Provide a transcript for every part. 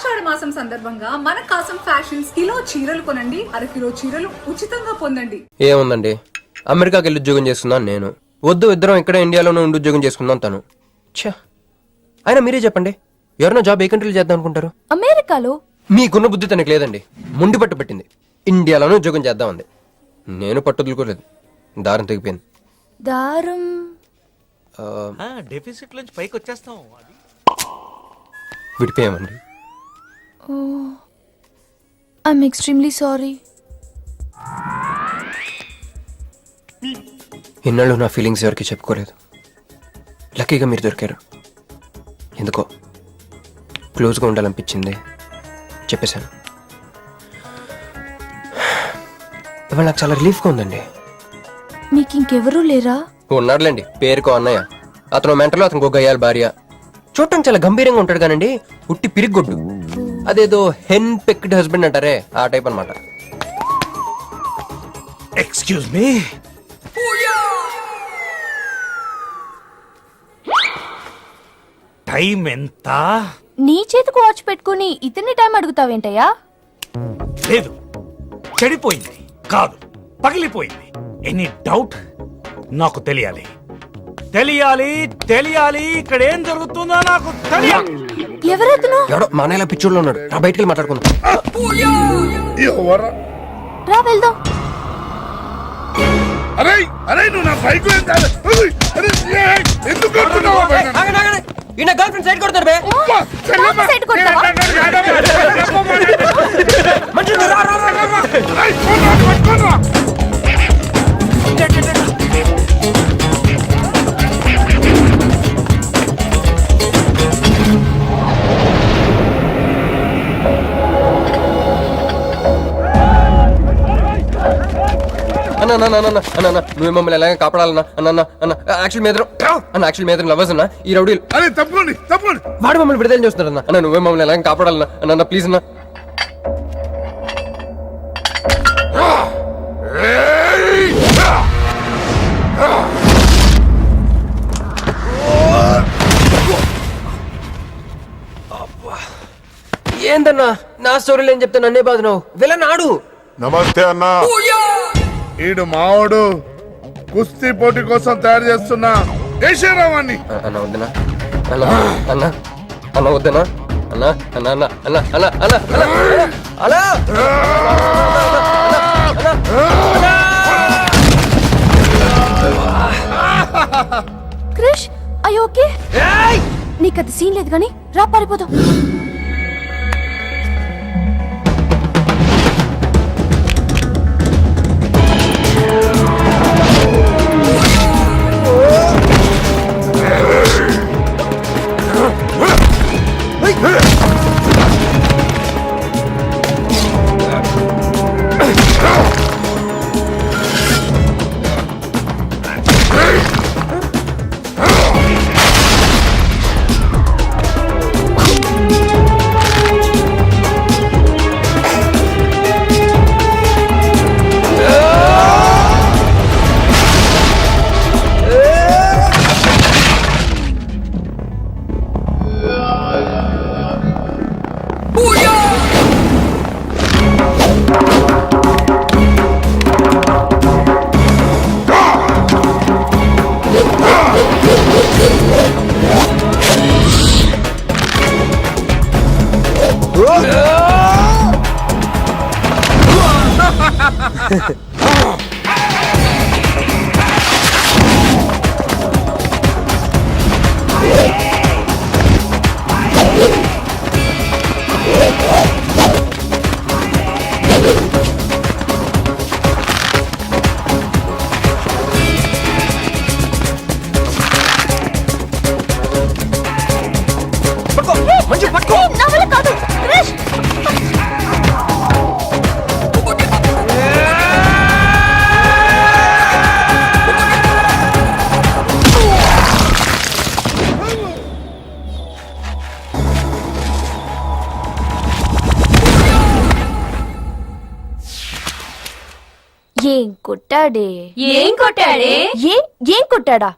ఆషాఢ మాసం సందర్భంగా మన కాసం ఫ్యాషన్స్ కిలో చీరలు కొనండి, అరకిలో చీరలు ఉచితంగా పొందండి. ఏముందండి, అమెరికాకి వెళ్ళి ఉద్యోగం చేస్తున్నాను నేను. వద్దు, ఇద్దరం ఇక్కడ ఇండియాలోనే ఉండి ఉద్యోగం చేసుకుందాం తను. ఛా, అయినా మీరే చెప్పండి, ఎవరైనా జాబ్ ఏ కంట్రీలో చేద్దాం అనుకుంటారు? అమెరికాలో. మీకున్న బుద్ధి తనకి లేదండి. ముండి పట్టు పెట్టింది, ఇండియాలోనే ఉద్యోగం చేద్దామంది. నేను పట్టుదలుకోలేదు, దారం తెగిపోయింది. దారం డెఫిసిట్ నుంచి పైకి వచ్చేస్తాం. విడిపోయామండి. I'm extremely sorry. ఇన్నాళ్ళు నా ఫీలింగ్స్ ఎవరికి చెప్పుకోలేదు. లక్కీగా మీరు దొరికారు. ఎందుకో క్లోజ్గా ఉండాలనిపించింది, చెప్పేశాను. ఇవాళ నాకు చాలా రిలీఫ్గా ఉందండి. మీకు ఇంకెవరూ లేరా? ఉన్నాడులేండి, పేరుకో అన్నయ్య. అతను మెంటలో, అతను గొగ్గయ్యాలి భార్య. చూడటం చాలా గంభీరంగా ఉంటాడు కానండి, ఉట్టి పిరిగొడ్డు. అదేదో హెన్ పెక్డ్ హస్బెండ్ అంటారే, ఆ టైప్ అన్నమాట. ఎక్స్క్యూజ్ మీ, టైం ఎంత? నీ చేతికి వాచ్ పెట్టుకుని ఇతని టైం అడుగుతావేంటయ్యా? లేదు, చెడిపోయింది కాదు, పగిలిపోయింది. Any doubt? నాకు తెలియాలి, తెలియాలి, తెలియాలి. ఇక్కడ ఏం జరుగుతుందో నాకు తెలియాలి. ఎవరతను? ఎవడో మానేలా పిచ్చోళ్ళు ఉన్నాడు, రా బయటికి వెళ్ళి మాట్లాడుకుందాం. రా వెళ్దాం. అరే అరే, నువ్వు నా బైక్ ఎందుకు ఈయన గర్ల్ ఫ్రెండ్ సైడ్ కొడతాడు బే. సైడ్ కొడతావా? మంచిగా రా, రా, రా, రా. అన్న నువ్వు మమ్మల్ని ఎలాగ కాపాడాలన్నా అన్న అన్న యాక్చువల్ మీద అన్న యాక్చువల్ మీద లవర్స్ అన్న ఈ రౌడీలు. అరే తప్పండి తప్పండి, వాడు మమ్మల్ని విడుదల చేస్తున్నాడు అన్న. అన్న నువ్వే మమ్మల్ని ఎలాగ కాపాడాలన్నా అన్న ప్లీజ్ అన్న. ఏందన్నా నా స్టోరీలు ఏం చెప్తా నన్నే బాధనావు, వెళ్ళనాడు. నమస్తే అన్న. ఈడు మావాడు, కుస్తీ పోటీ కోసం తయారు చేస్తున్న దేశరావాన్ని. అన్న వద్దనా అన్న అన్న అన్న వద్దనా అన్న అన్న అన్న అన్న అన్న అన్న అలా క్రిష్, ఐ ఓకే? నీకు అది సీన్ లేదు కానీ రా, పారిపోదాం. నా వల్ల కాదు క్రిష్. ఏం కొట్టాడే? ఏం కొట్టాడే? ఏం కొట్టాడా?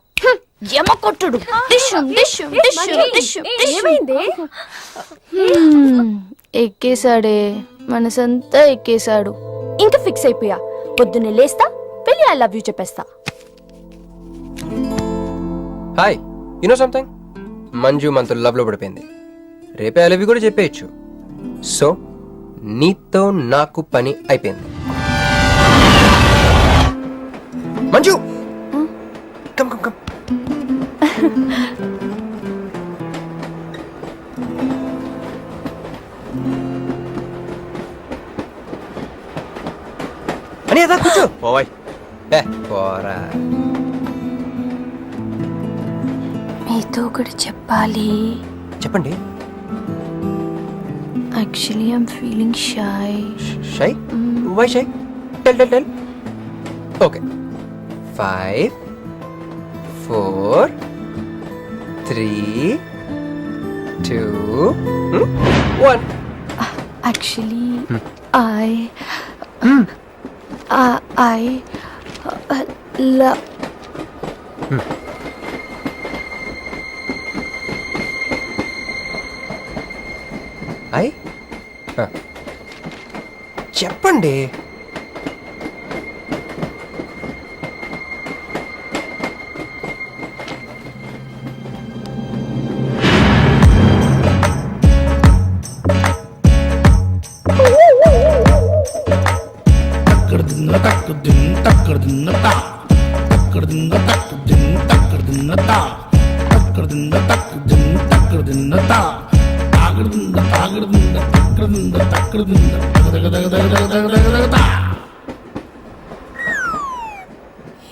యమ కొట్టుడు. డిషుం డిషుం డిషుం డిషుం డిషుం. ఎక్కేశాడే, మనసంతా ఎక్కేశాడు. ఇంకా ఫిక్స్ అయిపోయా, పొద్దున్నే లేస్తా, వెళ్ళి ఐ లవ్ యూ చెప్పేస్తా. హాయ్, యూనో సంథింగ్, మంజు మనతో లవ్ లో పడిపోయింది. రేపే ఐ లవ్ యూ కూడా చెప్పేయచ్చు. సో నీతో నాకు పని అయిపోయింది. Manju come come come. అని అదా కూర్చో. పోవాయ్. పోరా. మీతో ఒకటి చెప్పాలి. చెప్పండి. Actually I'm feeling shy. Shy? Why shy? Tell tell tell. Okay. 5 4 3 2 1. Actually, I love. చెప్పండి.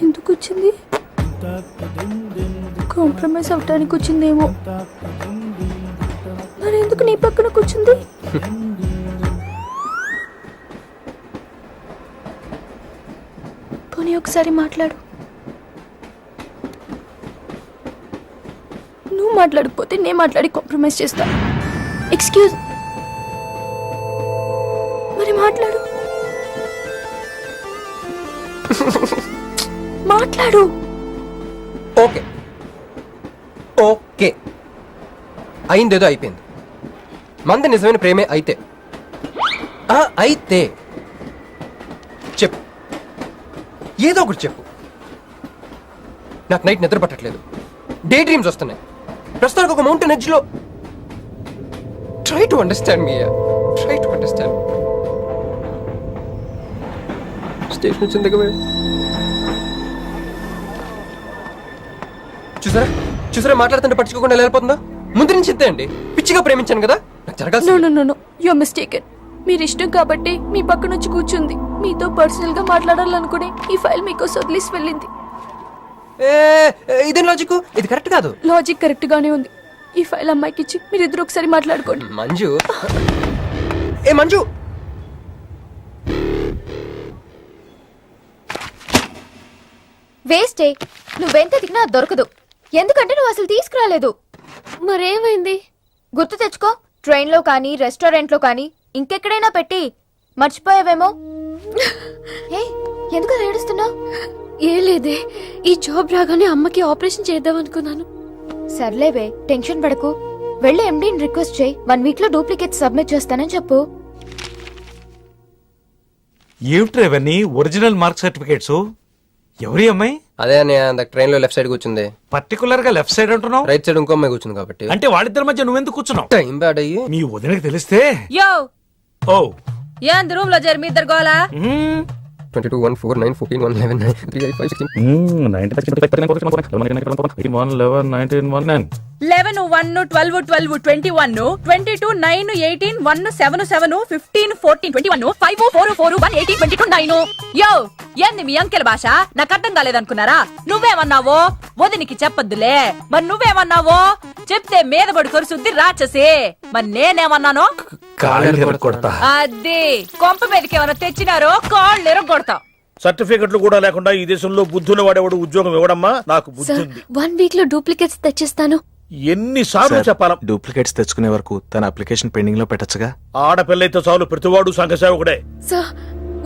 ఎందుకు వచ్చింది? కాంప్రమైజ్ అవటానికి వచ్చిందేమో. మరి ఎందుకు నీ పక్కన కూర్చుంది? పోనీ ఒకసారి మాట్లాడు. నువ్వు మాట్లాడకపోతే నేను మాట్లాడి కాంప్రమైజ్ చేస్తా. ఎక్స్క్యూజ్, మరి మాట్లాడు. మాట్లాడు. ఓకే ఓకే, అయిందేదో అయిపోయింది. మంది నిజమైన ప్రేమే అయితే అయితే చెప్పు, ఏదో ఒకటి చెప్పు. నాకు నైట్ నిద్ర పట్టట్లేదు, డే డ్రీమ్స్ వస్తున్నాయి. ప్రస్తుతానికి ఒక మౌంటైన్ ఎడ్జ్లో. Try to understand me, try to understand. Station వచ్చింది దగ్గర. చూసారా చూసారా, మాట్లాడుతుంటే పట్టించుకోకుండా వెళ్ళిపోతుందో. ముందు నుంచి ఇంతే అండి, పిచ్చిగా ప్రేమించాను కదా, నాకు జరగాల్సింది. No you are mistaken. మీరు ఇష్టం కాబట్టి మీ పక్క నుంచి కూర్చుంది. మీతో పర్సనల్ గా మాట్లాడాలనుకుని ఈ ఫైల్ మీకు వదిలేసి వెళ్ళింది. ఇదేం లాజిక్? ఇది కరెక్ట్ కాదు. లాజిక్ కరెక్ట్ గానే ఉంది. ఈ ఫైల్ అమ్మాయికి ఇచ్చి మీరిద్దరు ఒకసారి మాట్లాడుకోండి. మంజు, ఏ మంజు, వేస్టే. నువ్వెంత తిన్నా దొరకదు, ఎందుకంటే నువ్వు అసలు తీసుకురాలేదు. మరేమైంది? గుర్తు తెచ్చుకో. ట్రైన్లో కానీ రెస్టారెంట్లో కానీ ఇంకెక్కడైనా పెట్టి మర్చిపోయావేమో. ఏ ఎందుకు ఏడుస్తున్నావు? ఏ లేదే, ఈ జాబ్ రాగానే అమ్మకి ఆపరేషన్ చేద్దాం అనుకున్నాను. సర్లేవే, టెన్షన్ పడకు. వెళ్ళి ఎండీని రిక్వెస్ట్ చేయి, 1 వీక్ లో డూప్లికేట్ సబ్మిట్ చేస్తానని చెప్పు. ఏమిట్రా ఇవన్నీ ఒరిజినల్ మార్క్ సర్టిఫికేట్స్? ఎవరి అమ్మాయి? అదే అన్నయ్య, ట్రైన్ లో లెఫ్ట్ సైడ్ కూర్చుంది. పర్టికులర్ గా లెఫ్ట్ సైడ్ అంటున్నావు? రైట్ సైడ్ ఇంకో అమ్మాయి కూర్చుంది కాబట్టి. అంటే వాళ్ళిద్దరి మధ్య నువ్వెందుకు కూర్చున్నావు? టైం బ్యాడ్ అయ్యి. మీ వదినకి తెలిస్తే. యో ఓ ఏంది రూమ్ లో జరి మీ ఇద్దరు గోలా? 22 1 4 9 14 1 11 9 3 5 5 16 11 1 12 12 21 22 9 18 1 7 7 15 14 21 5 4 4 1 18 22 9. యో ఏంది మీ అంకెల భాష? నాకు అర్థం కాలేదనుకున్నారా? నువ్వేమన్నావో వదినికి చెప్పొద్దులే. మరి నువ్వేమన్నావో చెప్తే మీద పడి కొరుసుద్ది రాచసి. మరి నేనేమన్నానో అది కొంప మీదకి ఏమైనా తెచ్చినారో కాళ్ళు ఎరగొడతా. సర్టిఫికెట్లు కూడా లేకుండా ఈ దేశంలో బుద్ధుని వాడేవాడు ఉద్యోగం ఇవ్వడమ్మా. నాకు బుద్ధి సార్, ఉంది. 1 వీక్ లో డూప్లికేట్స్ తెచ్చిస్తాను. ఎన్నిసార్లు చెప్పాలా? డూప్లికేట్స్ తెచ్చుకునే వరకు తన అప్లికేషన్ పెండింగ్ లో పెట్టచ్చుగా. ఆడపిల్లైతే చాలు, ప్రతివాడు సంఘ సేవకుడే. Sir,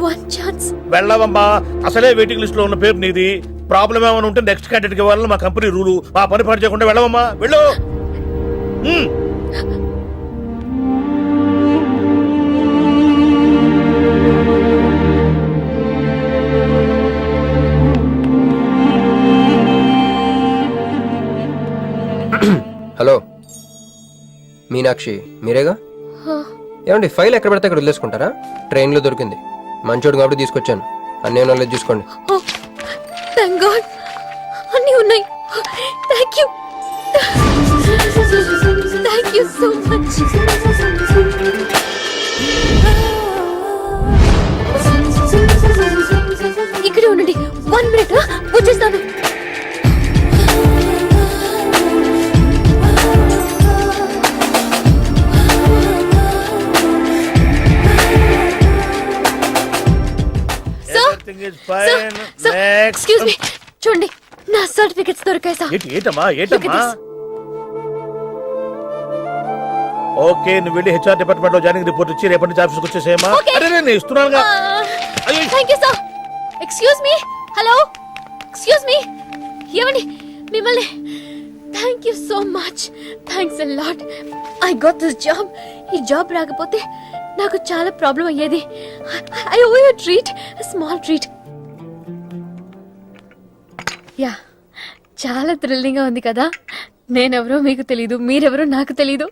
1 chance. వెళ్ళవమ్మా, అసలే వెయిటింగ్ లిస్ట్ లో ఉన్న పేరు నీది. ప్రాబ్లం ఏమైనా ఉంటే నెక్స్ట్ క్యాండిడేట్ కి ఇవ్వాలని మా కంపెనీ రూలు. ఆ పని పాటు చేయకుండా వెళ్ళవమ్మా, వెళ్ళు. మీనాక్షి మీరేగా ఏమండి ఫైల్ ఎక్కడ పడితే అక్కడ వదిలేసుకుంటారా? ట్రైన్లో దొరికింది, మంచోడు కాబట్టి తీసుకొచ్చాను. అన్నీ నాలెడ్జ్ చూసుకోండి. థ్యాంక్ గాడ్ అన్నీ ఉన్నాయి. Thank you so much. ఇక్కడే ఉండండి, 1 minute వచ్చేస్తాను. Everything is fine. Next. Excuse me, చూడండి నా సర్టిఫికెట్స్ దొరికాయి సార్. ఏంటమ్మా Look at this. ఓకే, నువ్వు వెళ్ళి హెచ్ఆర్ డిపార్ట్మెంట్ లో జాయినింగ్ రిపోర్ట్ ఇచ్చి రేపటి నుంచి ఆఫీస్కి వచ్చేసేయమ్మా. Okay. అరే నేను ఇస్తున్నానుగా. అయ్యో. Thank you sir. Excuse me, hello, excuse me, ఏమండి మిమ్మల్ని. Thank you so much, thanks a lot. I got this job. ఈ జాబ్ రాకపోతే నాకు చాలా ప్రాబ్లం అయ్యేది. I owe you treat, small treat. Yeah, చాలా థ్రిల్లింగ్ గా ఉంది కదా. నేనెవరో మీకు తెలీదు, మీరెవరో నాకు తెలీదు.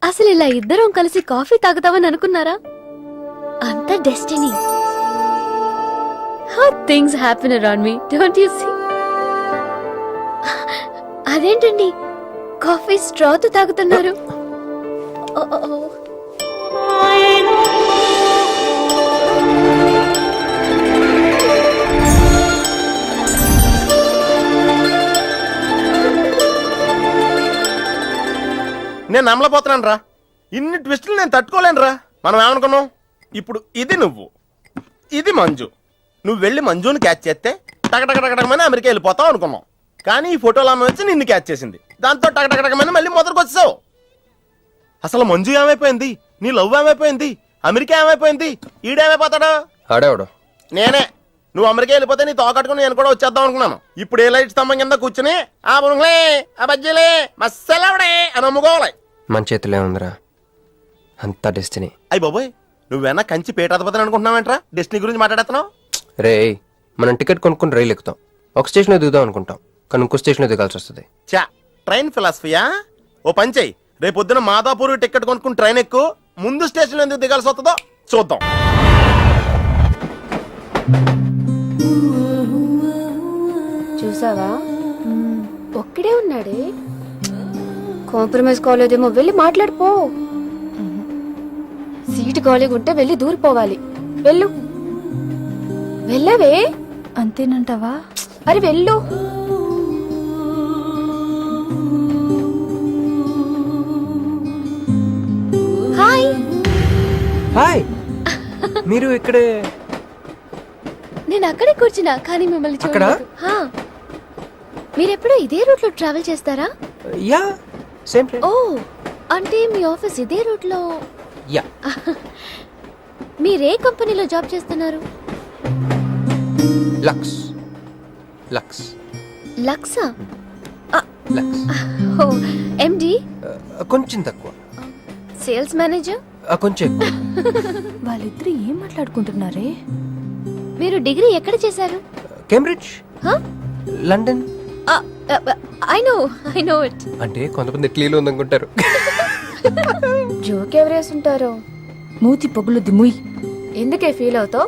అసలు ఇలా ఇద్దరం కలిసి కాఫీ తాగుతామని అనుకున్నారా? అంత destiny. How things happen around me, don't you see? అదేంటండి కాఫీ స్ట్రాతో తాగుతున్నారు? నేను నమ్మలేకపోతున్నాను రా. ఇన్ని ట్విస్టులు నేను తట్టుకోలేను రా. మనం ఏమనుకున్నాం? ఇప్పుడు ఇది నువ్వు, ఇది మంజు. నువ్వు వెళ్ళి మంజుని క్యాచ్ చేస్తే టకటకటకటకమని అమెరికా వెళ్ళిపోతావు అనుకున్నాం. కానీ ఈ ఫోటోలో ఆమె వచ్చి నిన్ను క్యాచ్ చేసింది. దాంతో టకటకటకమని మళ్ళీ మొదటికి వచ్చావు. అసలు మంజు ఏమైపోయింది? నీ లవ్ ఏమైపోయింది? అమెరికా ఏమైపోయింది? ఈడేమైపోతాడు? ఆడేవాడు నేనే. నువ్వు అమెరికా వెళ్ళిపోతే నీ తోకట్టుకుని నేను కూడా వచ్చేద్దాం అనుకున్నాను. ఇప్పుడు ఏ లైట్ స్తంభం కింద కూర్చుని ఆ బుంగ్లే ఆ బజ్జీలే మస్సలవడే అని అమ్ముకోవాలి. మన చేతిలో ఉందిరా అంతా డెస్టినీ. అయ్యి బాబోయ్, నువ్వేనా కంచి పేటాధిపతి అనుకుంటున్నావేంట్రా? డెస్టినీ గురించి మాట్లాడుతున్నావు? రే, మనం టికెట్ కొనుక్కుని రైలు ఎక్కుతాం. ఒక స్టేషన్లో దిగుదాం అనుకుంటాం, కానీ ఇంకో స్టేషన్లో దిగాల్సి వస్తుంది. చా, ట్రైన్ ఫిలాసఫియా? ఓ పంచేయి, రేపు పొద్దున మాదాపూర్ టికెట్ కొనుక్కుని ట్రైన్ ఎక్కు. ముందు స్టేషన్ ఎందుకు దిగాల్సి వస్తుందో చూద్దాం. చూసావా, ఒక్కడే ఉన్నాడే. కాంప్రమైజ్ కాలేదేమో, వెళ్ళి మాట్లాడిపో. సీటు ఖాళీగా ఉంటే వెళ్ళి దూరిపోవాలి. వెళ్ళు, వెళ్ళవే. అంతేనంటావా? అరే వెళ్ళు. హాయ్. హాయ్, మీరు ఇక్కడే? నేను అక్కడే కూర్చున్నా, కానీ మిమ్మల్ని అక్కడ? చూడలేదు. హా. మీరెప్పుడు ఇదే రూట్ లో ట్రావెల్ చేస్తారా? యా, సేమ్ ఓ, అంటే మీ ఆఫీస్ ఇదే రూట్ లో. యా. మీరే కంపెనీలో జాబ్ చేస్తున్నారు? లక్స్. లక్స్. లక్సా? లక్స్. ఓ, ఎండి? కొంచెం తక్కువ. Sales manager? కొంచెం ఎక్కువ. వాళ్ళిద్దరు ఏం మాట్లాడుకుంటున్నారే? మీరు డిగ్రీ ఎక్కడ చేశారు? Cambridge, London. I know it. అంటే కొంతమంది ఇట్లీలో ఉందనుకుంటారు. జోక్ ఎవరేసుంటారో. మూతి పొగులుద్ది ముయ్. ఎందుకే ఫీల్ అవుతావు?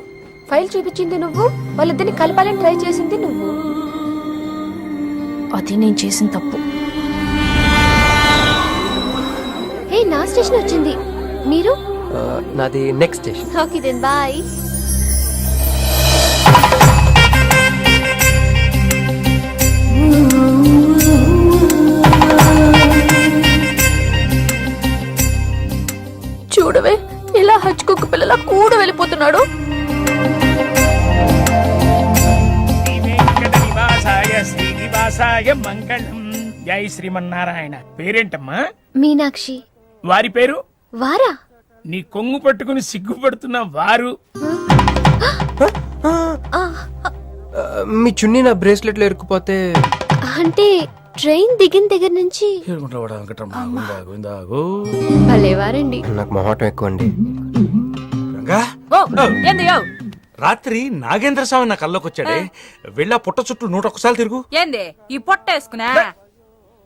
ఫైల్ చూపించింది నువ్వు, వాళ్ళిద్దరిని కలపాలని ట్రై చేసింది నువ్వు. అది నేను చేసిన తప్పు. హే, నా స్టేషన్ వచ్చింది. మీరు? నాది next station. Okay then bye. చూడవే, ఇలా హచ్చుకుక్క పిల్లలా కూడా వెళ్ళిపోతున్నాడు. శ్రీనివాసాయ మంగళం. జై శ్రీమన్నారాయణ. పేరేంటమ్మా? మీనాక్షి. వారి పేరు? వారా? నీ కొంగు పట్టుకుని సిగ్గుపడుతున్న వారు. మీ చున్నీ నా బ్రేస్లెట్ లో ఇరుక్కుపోతే. అంటే ట్రైన్ దిగిన దగ్గర నుంచి. భలేవారండి. నాకు మొహాటం ఎక్కువ అండి. రంగా, ఏంది యో? రాత్రి నాగేంద్ర స్వామి నా కల్లోకి వచ్చాడే. వెళ్ళా పుట్ట చుట్టూ 101 సార్లు తిరుగు. ఏంది ఈ పొట్ట వేసుకున్నా?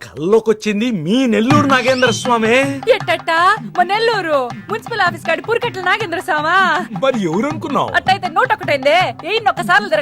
కల్లోకొచ్చింది మీ నెల్లూరు నాగేంద్ర స్వామి. ఎట్టట్టా మా నెల్లూరు మున్సిపల్ ఆఫీస్ కాడి పురికట్ల నాగేంద్ర స్వామా. మరి ఎవరు అనుకున్నావు? అట్టయితే 101 ఒక్కసార్లు